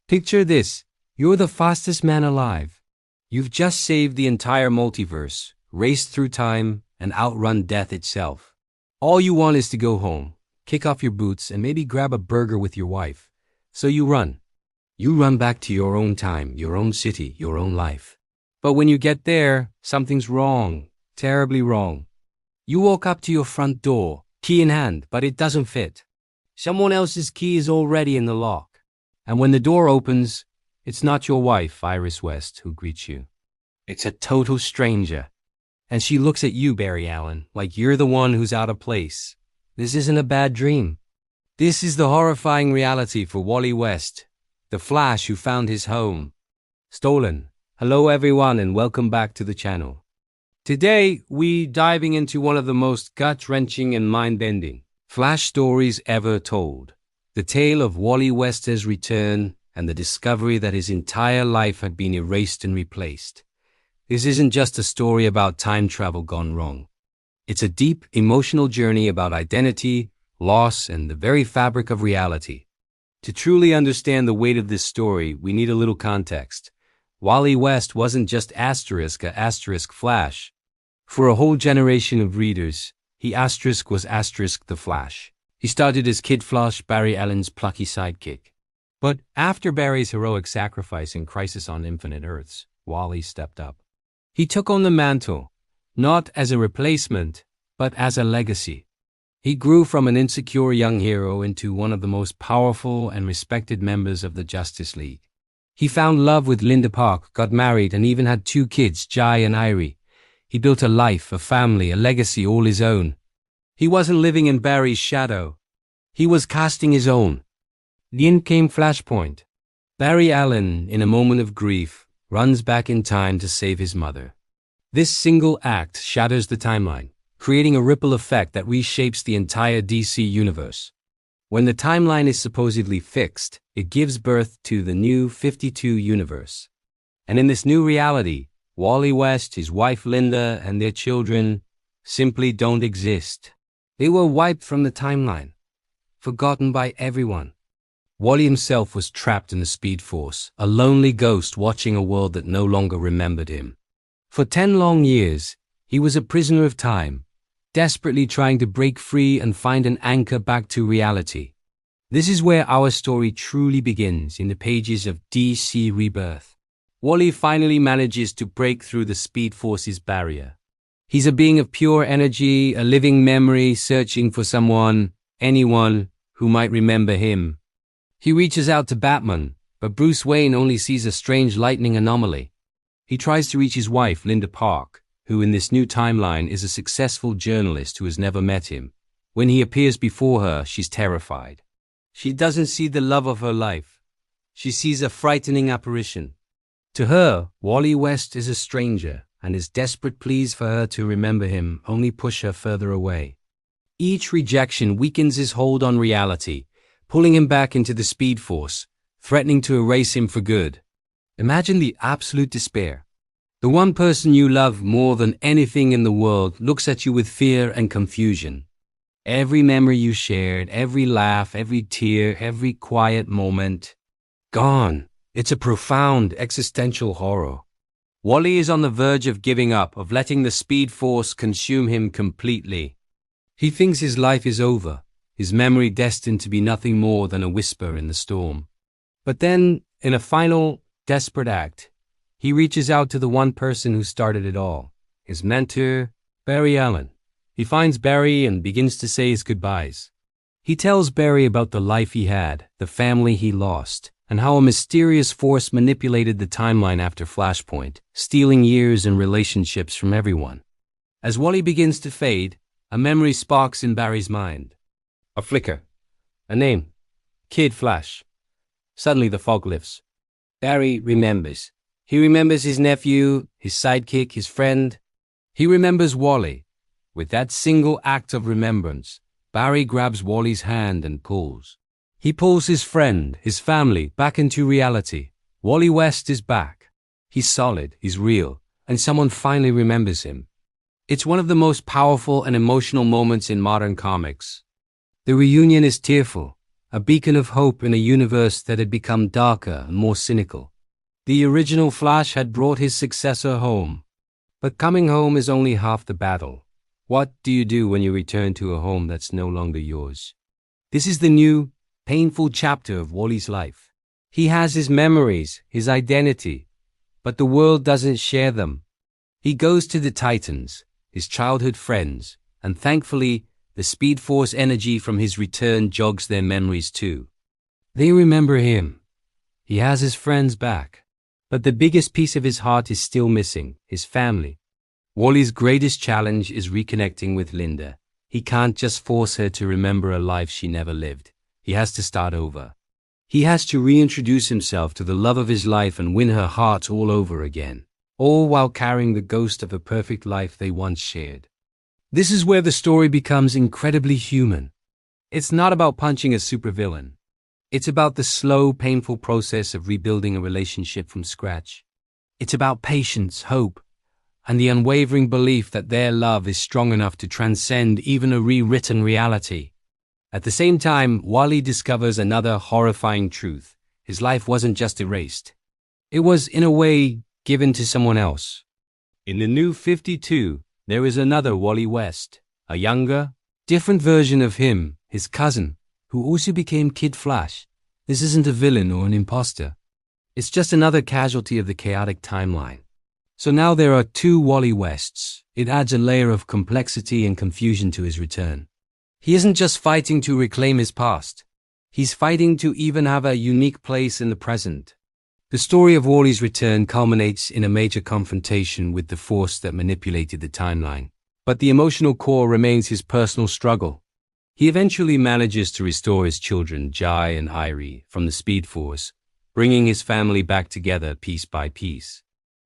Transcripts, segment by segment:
Picture this. You're the fastest man alive. You've just saved the entire multiverse, raced through time, and outrun death itself. All you want is to go home, kick off your boots, and maybe grab a burger with your wife. So you run. You run back to your own time, your own city, your own life. But when you get there, something's wrong, terribly wrong. You walk up to your front door, key in hand, but it doesn't fit. Someone else's key is already in the lock. And when the door opens, it's not your wife, Iris West, who greets you. It's a total stranger. And she looks at you, Barry Allen, like you're the one who's out of place. This isn't a bad dream. This is the horrifying reality for Wally West, the Flash who found his home stolen. Hello everyone and welcome back to the channel. Today, we're diving into one of the most gut-wrenching and mind-bending Flash stories ever told. The tale of Wally West's return and the discovery that his entire life had been erased and replaced. This isn't just a story about time travel gone wrong. It's a deep, emotional journey about identity, loss, and the very fabric of reality. To truly understand the weight of this story, we need a little context. Wally West wasn't just a asterisk Flash. For a whole generation of readers, he was the Flash. He started as Kid Flash, Barry Allen's plucky sidekick. But after Barry's heroic sacrifice in Crisis on Infinite Earths, Wally stepped up. He took on the mantle, not as a replacement, but as a legacy. He grew from an insecure young hero into one of the most powerful and respected members of the Justice League. He found love with Linda Park, got married, and even had 2 kids, Jai and Irie. He built a life, a family, a legacy all his own. He wasn't living in Barry's shadow. He was casting his own. Then came Flashpoint. Barry Allen, in a moment of grief, runs back in time to save his mother. This single act shatters the timeline, creating a ripple effect that reshapes the entire DC universe. When the timeline is supposedly fixed, it gives birth to the new 52 universe. And in this new reality, Wally West, his wife Linda, and their children simply don't exist. They were wiped from the timeline, forgotten by everyone. Wally himself was trapped in the Speed Force, a lonely ghost watching a world that no longer remembered him. For 10 long years, he was a prisoner of time, desperately trying to break free and find an anchor back to reality. This is where our story truly begins, in the pages of DC Rebirth. Wally finally manages to break through the Speed Force's barrier. He's a being of pure energy, a living memory, searching for someone, anyone, who might remember him. He reaches out to Batman, but Bruce Wayne only sees a strange lightning anomaly. He tries to reach his wife, Linda Park, who in this new timeline is a successful journalist who has never met him. When he appears before her, she's terrified. She doesn't see the love of her life. She sees a frightening apparition. To her, Wally West is a stranger, and his desperate pleas for her to remember him only push her further away. Each rejection weakens his hold on reality, pulling him back into the Speed Force, threatening to erase him for good. Imagine the absolute despair. The one person you love more than anything in the world looks at you with fear and confusion. Every memory you shared, every laugh, every tear, every quiet moment, gone. It's a profound existential horror. Wally is on the verge of giving up, of letting the Speed Force consume him completely. He thinks his life is over, his memory destined to be nothing more than a whisper in the storm. But then, in a final, desperate act, he reaches out to the one person who started it all, his mentor, Barry Allen. He finds Barry and begins to say his goodbyes. He tells Barry about the life he had, the family he lost, and how a mysterious force manipulated the timeline after Flashpoint, stealing years and relationships from everyone. As Wally begins to fade, a memory sparks in Barry's mind. A flicker. A name. Kid Flash. Suddenly the fog lifts. Barry remembers. He remembers his nephew, his sidekick, his friend. He remembers Wally. With that single act of remembrance, Barry grabs Wally's hand and pulls. He pulls his friend, his family, back into reality. Wally West is back. He's solid, he's real, and someone finally remembers him. It's one of the most powerful and emotional moments in modern comics. The reunion is tearful. a beacon of hope in a universe that had become darker and more cynical. The original Flash had brought his successor home. But coming home is only half the battle. What do you do when you return to a home that's no longer yours? This is the new, painful chapter of Wally's life. He has his memories, his identity, but the world doesn't share them. He goes to the Titans, his childhood friends, and thankfully, the Speed Force energy from his return jogs their memories too. They remember him. He has his friends back. But the biggest piece of his heart is still missing, his family. Wally's greatest challenge is reconnecting with Linda. He can't just force her to remember a life she never lived. He has to start over. He has to reintroduce himself to the love of his life and win her heart all over again, all while carrying the ghost of a perfect life they once shared. This is where the story becomes incredibly human. It's not about punching a supervillain. It's about the slow, painful process of rebuilding a relationship from scratch. It's about patience, hope, and the unwavering belief that their love is strong enough to transcend even a rewritten reality. At the same time, Wally discovers another horrifying truth. His life wasn't just erased. It was, in a way, given to someone else. In the New 52, there is another Wally West, a younger, different version of him, his cousin, who also became Kid Flash. This isn't a villain or an imposter. It's just another casualty of the chaotic timeline. So now there are two Wally Wests. It adds a layer of complexity and confusion to his return. He isn't just fighting to reclaim his past. He's fighting to even have a unique place in the present. The story of Wally's return culminates in a major confrontation with the force that manipulated the timeline. But the emotional core remains his personal struggle. He eventually manages to restore his children, Jai and Irie, from the Speed Force, bringing his family back together piece by piece.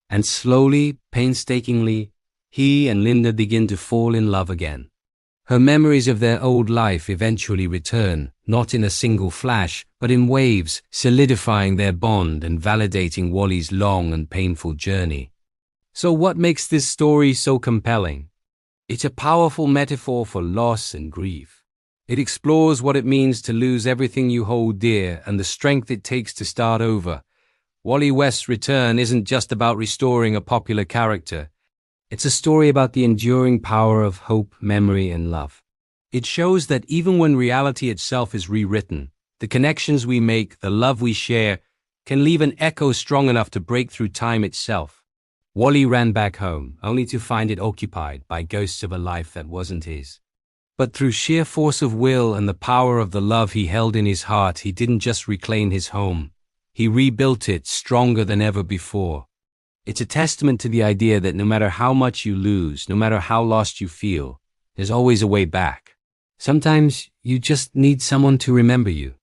And slowly, painstakingly, he and Linda begin to fall in love again. Her memories of their old life eventually return, not in a single flash, but in waves, solidifying their bond and validating Wally's long and painful journey. So what makes this story so compelling? It's a powerful metaphor for loss and grief. It explores what it means to lose everything you hold dear and the strength it takes to start over. Wally West's return isn't just about restoring a popular character. It's a story about the enduring power of hope, memory, and love. It shows that even when reality itself is rewritten, the connections we make, the love we share, can leave an echo strong enough to break through time itself. Wally ran back home, only to find it occupied by ghosts of a life that wasn't his. But through sheer force of will and the power of the love he held in his heart, he didn't just reclaim his home. He rebuilt it stronger than ever before. It's a testament to the idea that no matter how much you lose, no matter how lost you feel, there's always a way back. Sometimes you just need someone to remember you.